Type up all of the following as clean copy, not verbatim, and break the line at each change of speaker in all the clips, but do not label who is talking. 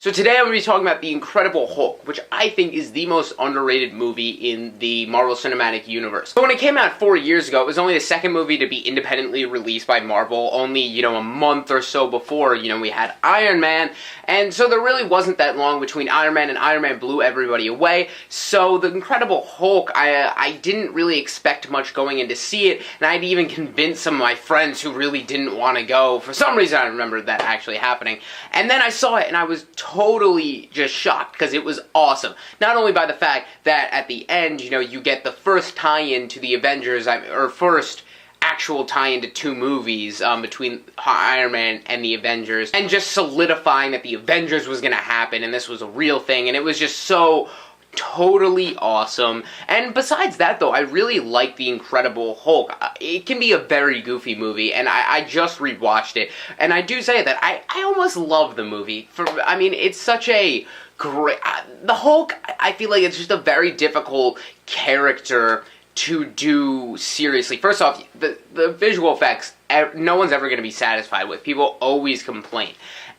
So today I'm going to be talking about The Incredible Hulk, which I think is the most underrated movie in the Marvel Cinematic Universe. So when it came out 4 years ago, it was only the second movie to be independently released by Marvel, only, a month or so before, we had Iron Man, and so there really wasn't that long between Iron Man, and Iron Man blew everybody away. So The Incredible Hulk, I didn't really expect much going in to see it, and I'd even convinced some of my friends who really didn't want to go. For some reason, I remember that actually happening. And then I saw it, and I was totally just shocked, because it was awesome. Not only by the fact that at the end, you get the first tie-in to the Avengers, or first actual tie-in to two movies between Iron Man and the Avengers, and just solidifying that the Avengers was going to happen, and this was a real thing, and it was just so totally awesome. And besides that, though, I really like The Incredible Hulk. It can be a very goofy movie, and I just rewatched it, and I do say that I almost love the movie. It's such a great... the Hulk, I feel like it's just a very difficult character to do seriously. First off, the visual effects, no one's ever going to be satisfied with. People always complain.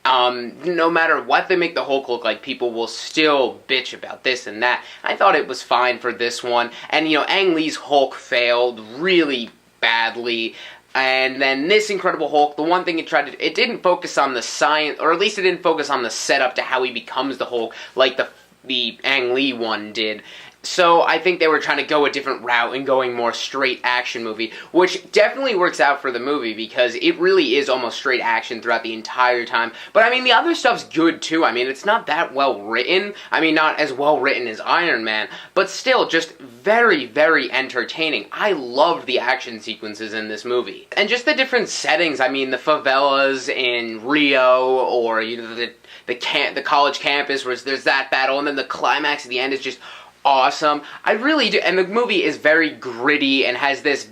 No matter what they make the Hulk look like, people will still bitch about this and that. I thought it was fine for this one, and Ang Lee's Hulk failed really badly, and then this Incredible Hulk, the one thing it didn't focus on the science, or at least it didn't focus on the setup to how he becomes the Hulk, like the Ang Lee one did. So I think they were trying to go a different route and going more straight action movie, which definitely works out for the movie because it really is almost straight action throughout the entire time. But the other stuff's good too. It's not that well written. Not as well written as Iron Man, but still just very, very entertaining. I loved the action sequences in this movie. And just the different settings. The favelas in Rio, or the college campus where there's that battle, and then the climax at the end is just awesome. I really do, and the movie is very gritty and has this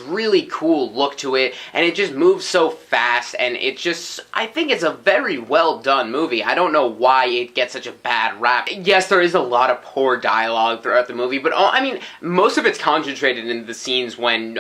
really cool look to it, and it just moves so fast, and I think it's a very well done movie. I don't know why it gets such a bad rap. Yes, there is a lot of poor dialogue throughout the movie, but most of it's concentrated in the scenes when,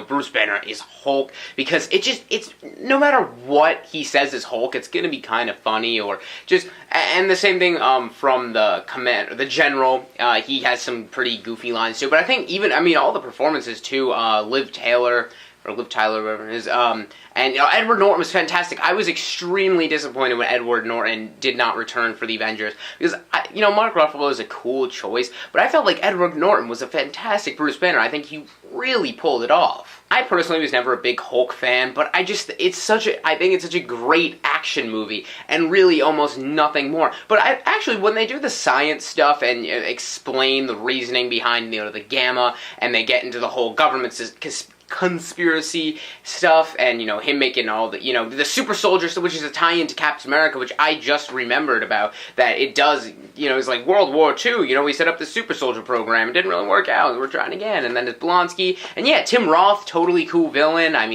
Bruce Banner is Hulk, because it's, no matter what he says is Hulk, it's gonna be kind of funny, and the same thing, from the general, he has some pretty goofy lines too, but I think even, all the performances too, Liv Tyler, whatever it is, and Edward Norton was fantastic. I was extremely disappointed when Edward Norton did not return for the Avengers, because, Mark Ruffalo is a cool choice, but I felt like Edward Norton was a fantastic Bruce Banner. I think he really pulled it off. I personally was never a big Hulk fan, but I think it's such a great action movie, and really almost nothing more. But actually, when they do the science stuff and explain the reasoning behind, the gamma, and they get into the whole government conspiracy stuff, and him making all the super soldier stuff, which is a tie-in to Captain America, which I just remembered about, that it does, it's like World War II, we set up the super soldier program, it didn't really work out, we're trying again, and then it's Blonsky, and yeah, Tim Roth, totally cool villain. I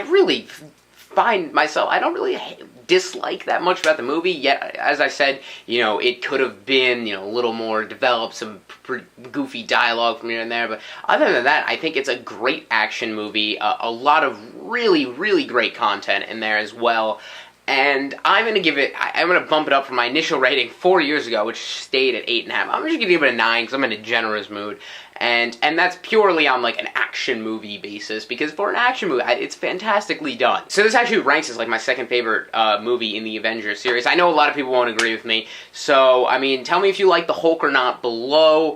really find myself, I don't really dislike that much about the movie, yet, as I said, it could have been, a little more developed, some goofy dialogue from here and there, but other than that, I think it's a great action movie, a lot of really, really great content in there as well, and I'm going to bump it up from my initial rating 4 years ago, which stayed at 8.5. I'm just going to give it a 9, because I'm in a generous mood. And that's purely on, an action movie basis, because for an action movie, it's fantastically done. So this actually ranks as, my second favorite movie in the Avengers series. I know a lot of people won't agree with me, so, tell me if you like the Hulk or not below.